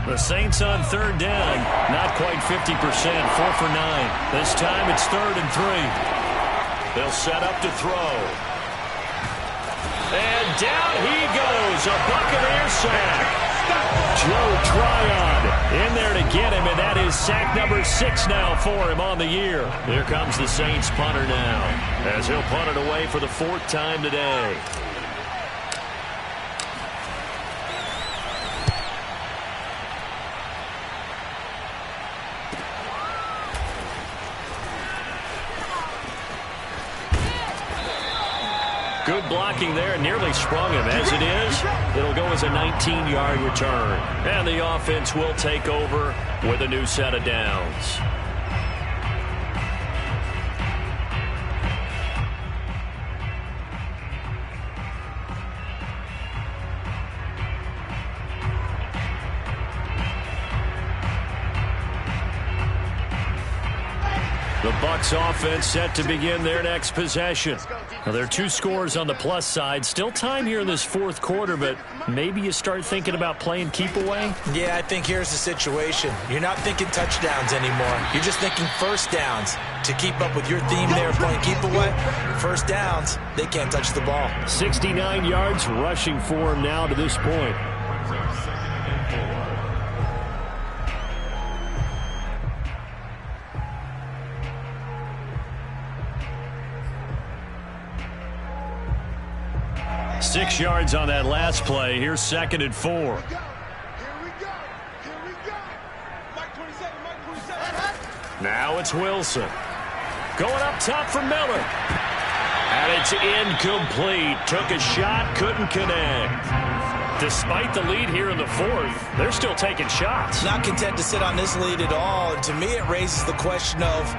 The Saints on third down, not quite 50%, 4 for 9. This time it's 3rd and 3. They'll set up to throw. And down he goes, a Buccaneer sack. Joe Tryon in there to get him, and that is sack number 6 now for him on the year. Here comes the Saints punter now, as he'll punt it away for the 4th time today. Good blocking there, nearly sprung him. As it is, it'll go as a 19-yard return. And the offense will take over with a new set of downs. The Bucs offense set to begin their next possession. Now, there are 2 scores on the plus side. Still time here in this 4th quarter, but maybe you start thinking about playing keep away? Yeah, I think here's the situation. You're not thinking touchdowns anymore. You're just thinking first downs. To keep up with your theme there of playing keep away, first downs, they can't touch the ball. 69 yards rushing for him now to this point. Six yards on that last play. Here's 2nd and 4. Here we go. Mike 27, Mike 27. Now it's Wilson. Going up top for Miller. And it's incomplete. Took a shot, couldn't connect. Despite the lead here in the 4th, they're still taking shots. Not content to sit on this lead at all. And to me, it raises the question of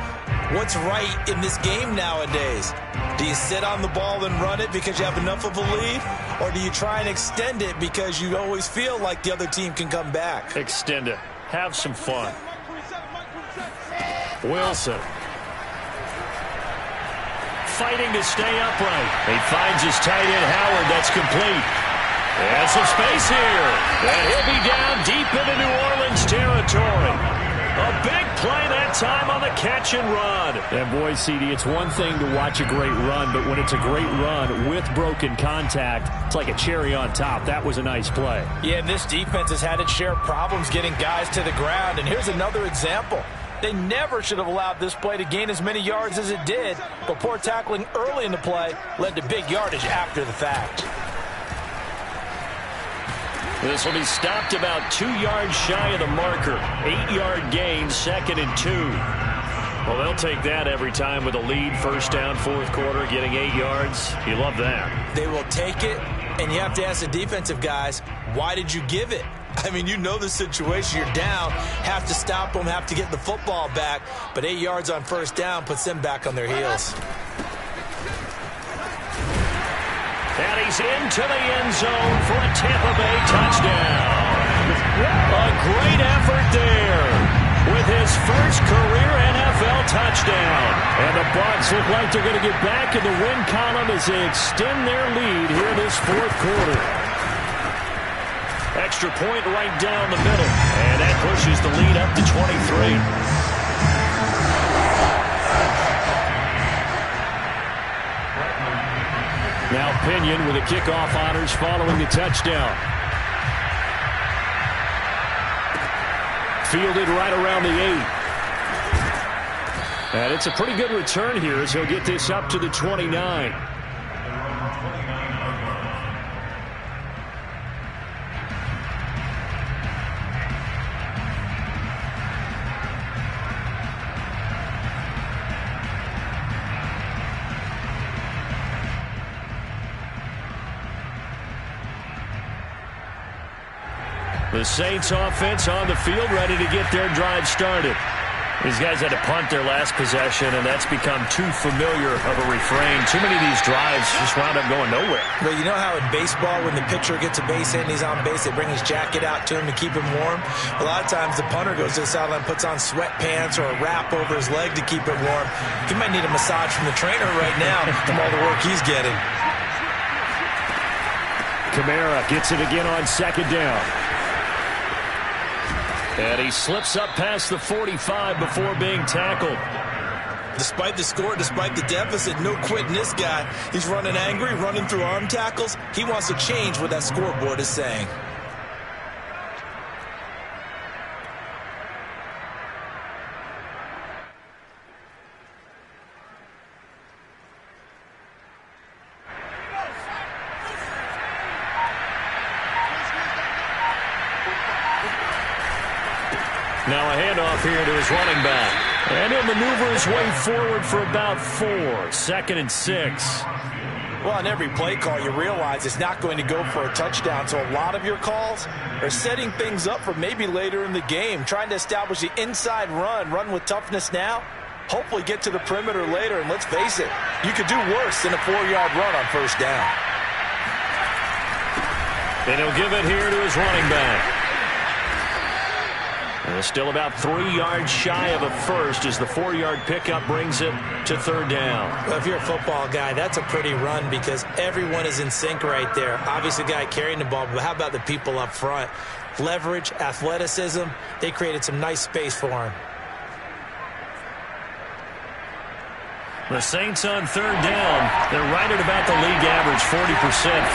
what's right in this game nowadays. Do you sit on the ball and run it because you have enough of a lead? Or do you try and extend it because you always feel like the other team can come back? Extend it. Have some fun. Wilson. Fighting to stay upright. He finds his tight end, Howard. That's complete. And some space here. And he'll be down deep into New Orleans territory. A big play that time on the catch and run. And boy, CD, it's one thing to watch a great run, but when it's a great run with broken contact, it's like a cherry on top. That was a nice play. Yeah, and this defense has had its share of problems getting guys to the ground. And here's another example. They never should have allowed this play to gain as many yards as it did, but poor tackling early in the play led to big yardage after the fact. This will be stopped about 2 yards shy of the marker. 8-yard gain, 2nd and 2. Well, they'll take that every time with a lead. First down, 4th quarter, getting 8 yards. You love that. They will take it, and you have to ask the defensive guys, why did you give it? I mean, you know the situation. You're down, have to stop them, have to get the football back. But 8 yards on first down puts them back on their heels. And he's into the end zone for a Tampa Bay touchdown. A great effort there with his first career NFL touchdown. And the Bucs look like they're going to get back in the win column as they extend their lead here in this 4th quarter. Extra point right down the middle. And that pushes the lead up to 23. Now Pinion with the kickoff honors following the touchdown. Fielded right around the 8. And it's a pretty good return here as he'll get this up to the 29. The Saints offense on the field, ready to get their drive started. These guys had to punt their last possession, and that's become too familiar of a refrain. Too many of these drives just wound up going nowhere. Well, you know how in baseball, when the pitcher gets a base hit and he's on base, they bring his jacket out to him to keep him warm? A lot of times the punter goes to the sideline, puts on sweatpants or a wrap over his leg to keep it warm. He might need a massage from the trainer right now from all the work he's getting. Kamara gets it again on second down. And he slips up past the 45 before being tackled. Despite the score, despite the deficit, no quitting this guy. He's running angry, running through arm tackles. He wants to change what that scoreboard is saying. Now a handoff here to his running back. And he'll maneuver his way forward for about 4. 2nd and 6. Well, on every play call, you realize it's not going to go for a touchdown. So a lot of your calls are setting things up for maybe later in the game, trying to establish the inside run with toughness now, hopefully get to the perimeter later. And let's face it, you could do worse than a 4-yard run on first down. And he'll give it here to his running back. And still about 3 yards shy of a first as the 4-yard pickup brings it to 3rd down. Well, if you're a football guy, that's a pretty run because everyone is in sync right there. Obviously, the guy carrying the ball, but how about the people up front? Leverage, athleticism, they created some nice space for him. The Saints on 3rd down. They're right at about the league average, 40%,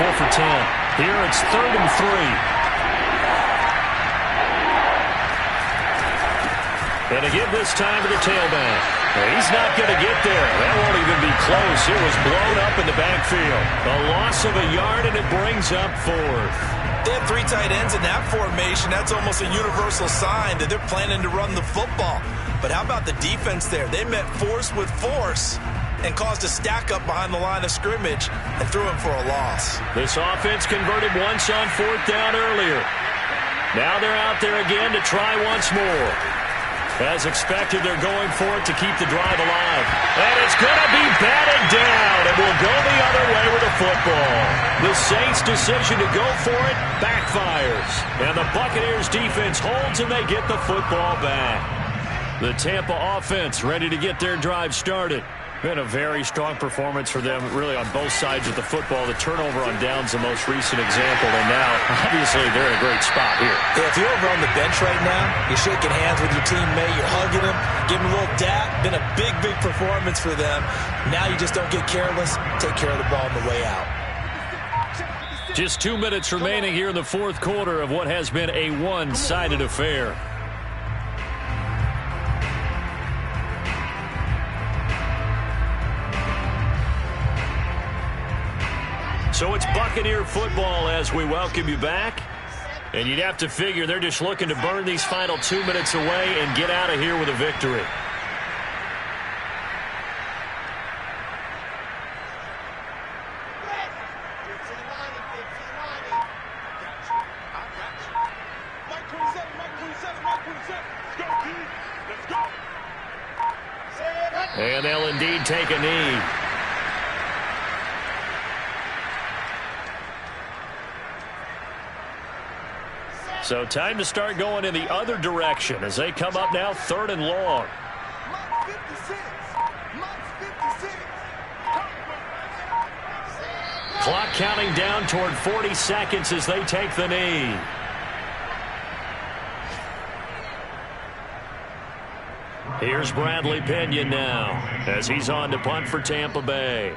4 for 10. Here it's 3rd and 3. And again this time to the tailback. He's not going to get there. That won't even be close. It was blown up in the backfield. A loss of a yard, and it brings up 4th. They have 3 tight ends in that formation. That's almost a universal sign that they're planning to run the football. But how about the defense there? They met force with force and caused a stack up behind the line of scrimmage and threw him for a loss. This offense converted once on 4th down earlier. Now they're out there again to try once more. As expected, they're going for it to keep the drive alive. And it's going to be batted down. It will go the other way with the football. The Saints' decision to go for it backfires. And the Buccaneers' defense holds and they get the football back. The Tampa offense ready to get their drive started. Been a very strong performance for them, really, on both sides of the football. The turnover on downs the most recent example, and now, obviously, they're in a great spot here. Yeah, if you're over on the bench right now, you're shaking hands with your teammate, you're hugging him, giving him a little dap. Been a big, big performance for them. Now you just don't get careless. Take care of the ball on the way out. Just 2 minutes remaining here in the 4th quarter of what has been a one-sided affair. So it's Buccaneer football as we welcome you back. And you'd have to figure they're just looking to burn these final 2 minutes away and get out of here with a victory. And they'll indeed take a knee. So time to start going in the other direction as they come up now 3rd and long. Clock counting down toward 40 seconds as they take the knee. Here's Bradley Pinion now as he's on to punt for Tampa Bay.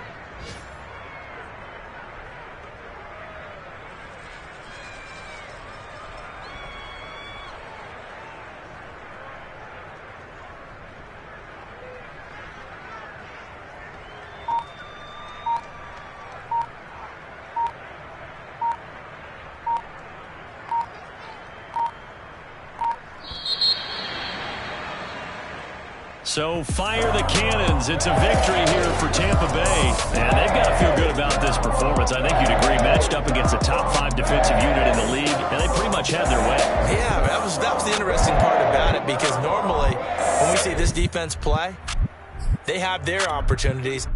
So fire the cannons. It's a victory here for Tampa Bay. And they've got to feel good about this performance. I think you'd agree. Matched up against a top 5 defensive unit in the league, and they pretty much had their way. Yeah, that was the interesting part about it, because normally when we see this defense play, they have their opportunities.